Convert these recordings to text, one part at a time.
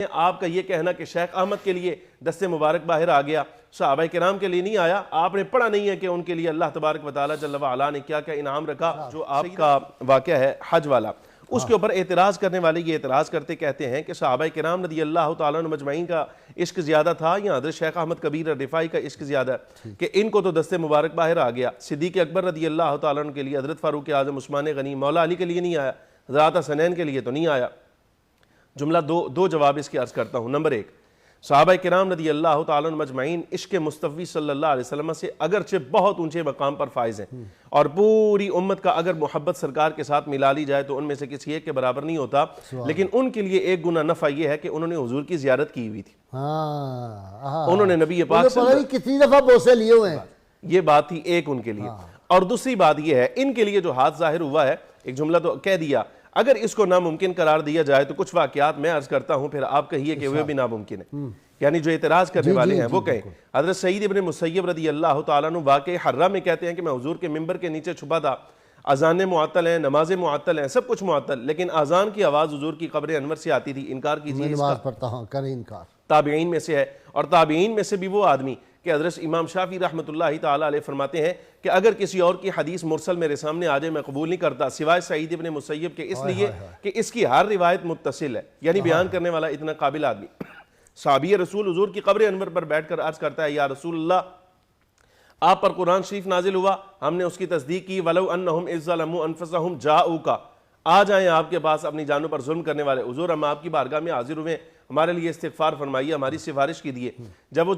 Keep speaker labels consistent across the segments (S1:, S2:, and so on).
S1: आपका ये कहना कि शेख अहमद के लिए दस्ते मुबारक बाहर आ गया, सहाबा किराम के लिए नहीं आया, आपने पढ़ा नहीं है कि उनके लिए अल्लाह तबारक व तआला जल्ल व अला ने क्या क्या इनाम रखा। जो आपका वाक़या है हज वाला, उसके ऊपर एतराज़ करने वाले ये एतराज़ करते कहते हैं कि सहाबा किराम रज़ी अल्लाह तआला अन्हुम मजमईन का इश्क ज़्यादा था या हज़रत शेख अहमद कबीर रिफ़ाई का इश्क ज़्यादा कि इनको तो दस्ते मुबारक बाहर आ गया। सिद्दीक़ अकबर रज़ी अल्लाह तआला अन्हु के लिए, हज़रत फ़ारूक आज़म, उस्मान गनी, मौला अली के लिए नहीं आया, हज़रत हसनैन के लिए तो नहीं आया। जुमला दो जवाब इसके अर्ज करता हूँ। नंबर एक, सहाबा किराम रज़ी अल्लाह तआला अन्हुम मजमईन इश्क़ मुस्तफ़ी सल्लल्लाहु अलैहि वसल्लम से अगरचे बहुत ऊंचे मकाम पर फाइज हैं और पूरी उम्मत का अगर मोहब्बत सरकार के साथ मिला ली जाए तो उनमें से किसी एक के बराबर नहीं होता। लेकिन उनके लिए एक गुना नफ़ा यह है कि उन्होंने हुजूर की ज़ियारत की हुई थी। उन्होंने नबी पाक
S2: कितनी दफा बोसे लिए हुए हैं,
S1: ये बात थी एक उनके लिए। और दूसरी बात यह है इनके लिए जो हाथ जाहिर हुआ है, एक जुमला तो कह दिया, अगर इसको नामुमकिन करार दिया जाए तो कुछ वाकयात मैं अर्ज करता हूं, फिर आप कहिए कि वे भी नामुमकिन है। यानी जो एतराज करने वाले हैं वो कहें। हज़रत सईद इब्न मुसय्यब रज़ी अल्लाह तआला अन्हु वाक़े हर्रा में कहते हैं कि मैं हुजूर के मिंबर के नीचे छुपा था, अजानें मुअत्तल हैं, नमाजें मुअत्तल हैं, सब कुछ मुअत्तल, लेकिन अजान की आवाज़ हुजूर की कब्र अनवर से आती थी। इनकार कीजिए,
S2: नमाज पढ़ता हूं, करें इनकार।
S1: ताबीईन में से है और ताबीईन में से भी वो आदमी कि हज़रत इमाम शाफी रहमतुल्लाहि तआला अलैह फरमाते हैं कि अगर किसी और की हदीस मुरसल मेरे सामने आ जाए मैं कबूल नहीं करता सिवाय सईद इब्न मुसय्यब के, इसलिए कि इसकी हर रिवायत मुत्तसिल है, यानी बयान करने वाला इतना काबिल आदमी। साहबी रसूल हुजूर की कब्र अनवर पर बैठकर अर्ज करता है, या रसूलल्लाह, आप पर कुरान शरीफ नाजिल हुआ, हमने उसकी तस्दीक की, वलौ अन्नहुम इज़्ज़लमू अनफुसहुम जाऊका, आ जाएं आपके पास अपनी जानों पर जुल्म करने वाले, हुजूर हम आपकी बारगाह में हाजिर हुए, हमारे लिए इस्तिग़फ़ार फरमाइए, हमारी सिफारिश कीजिए। जब वो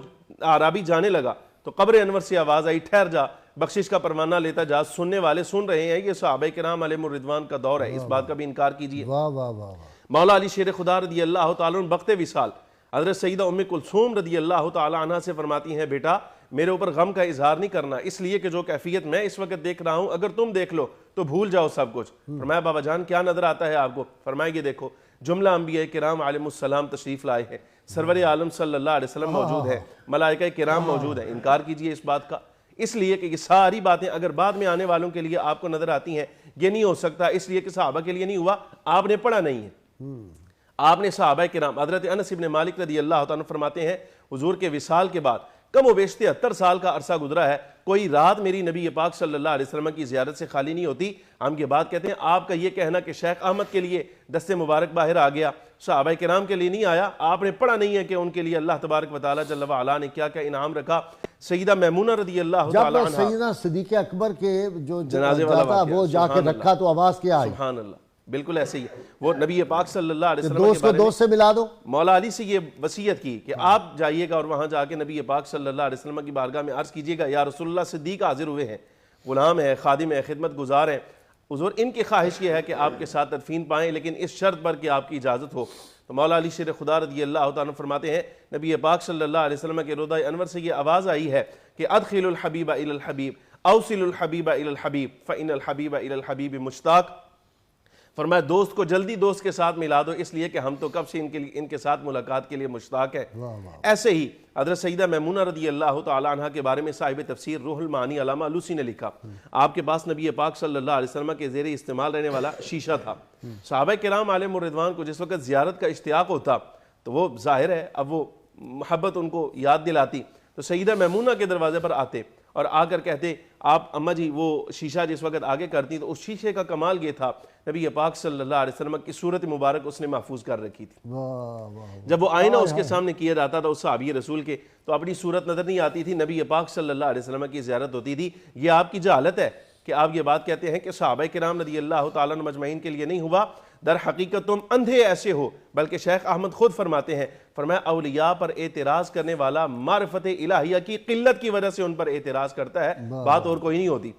S1: आराबी जाने लगा तो कब्र अनवर से आवाज़ आई, ठहर जा, बख्शिश का परवाना लेता जा। सुनने वाले सुन रहे हैं, ये सहाबा किराम अलैहिमुर रिदवान का दौर है, इस बात का भी इनकार कीजिए। मौला अली शेर खुदा रज़ी अल्लाह तआला अन्हु बख्ते विसाल हज़रत सईदा उम्मे कुलसूम रज़ी अल्लाह तआला अन्हा से फरमाती हैं, बेटा मेरे ऊपर गम का इजहार नहीं करना, इसलिए कि जो कैफियत मैं इस वक्त देख रहा हूं अगर तुम देख लो तो भूल जाओ सब कुछ। फरमाया, बाबा जान क्या नजर आता है आपको? फरमाया, ये देखो, जुमला अंबिया किराम अलैहिमुस्सलाम तशरीफ लाए हैं, सरवर आलम सल्लल्लाहु अलैहि वसल्लम मौजूद है, मलाइका किराम मौजूद है। इनकार कीजिए इस बात का, इसलिए कि ये सारी बातें अगर बाद में आने वालों के लिए आपको नजर आती हैं, ये नहीं हो सकता इसलिए कि सहाबा के लिए नहीं हुआ, आपने पढ़ा नहीं है। आपने सहाबा किराम, हज़रत अनस इब्न मालिक रज़ी अल्लाह तआला फरमाते हैं, हुजूर के विसाल के बाद कम व बेश 73 साल का अरसा गुजरा है, कोई रात मेरी नबी पाक सल्लल्लाहु अलैहि वसल्लम की ज़ियारत से खाली नहीं होती। हम के बाद कहते हैं, आपका ये कहना कि शेख अहमद के लिए दस्ते मुबारक बाहर आ गया, सहाबा किराम के लिए नहीं आया, आपने पढ़ा नहीं है कि उनके लिए अल्लाह तबारक व तआला जल्ल व अला ने क्या क्या इनाम रखा। सईदा मैमूना रज़ी अल्लाह तआला अन्हा,
S2: सईदा सिद्दीक़ अकबर के जो
S1: जनाजे वाला
S2: वो जाके रखा तो आवाज़ क्या आई?
S1: सुभान अल्लाह, बिल्कुल ऐसे ही वो नबी पाक सल्लल्लाहु अलैहि वसल्लम
S2: दोस्त को दोस्त से मिला दो।
S1: मौला अली से ये वसीयत की कि आप जाइएगा और वहां जाके नबी पाक सल्लल्लाहु अलैहि वसल्लम की बारगाह में अर्ज कीजिएगा, या रसूलुल्लाह सिद्दीक हाजिर हुए हैं, गुलाम है, खादिम है, खिदमत गुजार हैं, हुजूर इनकी ख्वाहिश ये है कि आपके साथ तदफीन पाएं, लेकिन इस शर्त पर कि आपकी इजाज़त हो। तो मौला अली शेर खुदा रज़ी अल्लाह तआला फरमाते हैं, नबी पाक सल्लल्लाहु अलैहि वसल्लम के रोज़ा अनवर से ये आवाज़ आई है कि अदखिलुल हबीबा इलल हबीब औसिलुल हबीबा इलल हबीब फ़इन्नल हबीबा इलल हबीब मुश्ताक। फरमाया, दोस्त को जल्दी दोस्त के साथ मिला दो, इसलिए कि हम तो कब से इनके साथ मुलाकात के लिए मुश्ताक है। ऐसे ही हज़रत सईदा मैमूना रज़ी अल्लाह तआला अन्हा के बारे में साहिब तफसीर रूहुल मानी अल्लामा अलूसी ने लिखा, आपके पास नबी पाक सल्लल्लाहु अलैहि वसल्लम के ज़ेरे इस्तेमाल रहने वाला शीशा था। सहाबा किराम अलैहिमुर रिदवान को जिस वक्त ज़ियारत का इश्तियाक होता तो वो जाहिर है अब वो मोहब्बत उनको याद दिलाती, तो सईदा मैमूना के दरवाजे पर आते और आकर कहते, आप अम्मा जी वो शीशा जिस वक्त आगे करती तो उस शीशे का कमाल ये था, नबी पाक सल्लल्लाहु अलैहि वसल्लम की सूरत मुबारक उसने महफूज कर रखी थी। जब वो आईना उसके सामने किया जाता था उस सहाबी रसूल के, तो अपनी सूरत नजर नहीं आती थी, नबी पाक सल्लल्लाहु अलैहि वसल्लम की ज़ियारत होती थी। ये आपकी जहालत है कि आप ये बात कहते हैं कि सहाबा किराम रज़ी अल्लाह तआला अन्हुम मजमईन के लिए नहीं हुआ, दर हकीकत तुम अंधे ऐसे हो। बल्कि शेख अहमद खुद फरमाते हैं, फरमाया, औलिया पर एतराज़ करने वाला मारिफत इलाहिया की किल्लत की वजह से उन पर एतराज़ करता है, बात और कोई नहीं होती।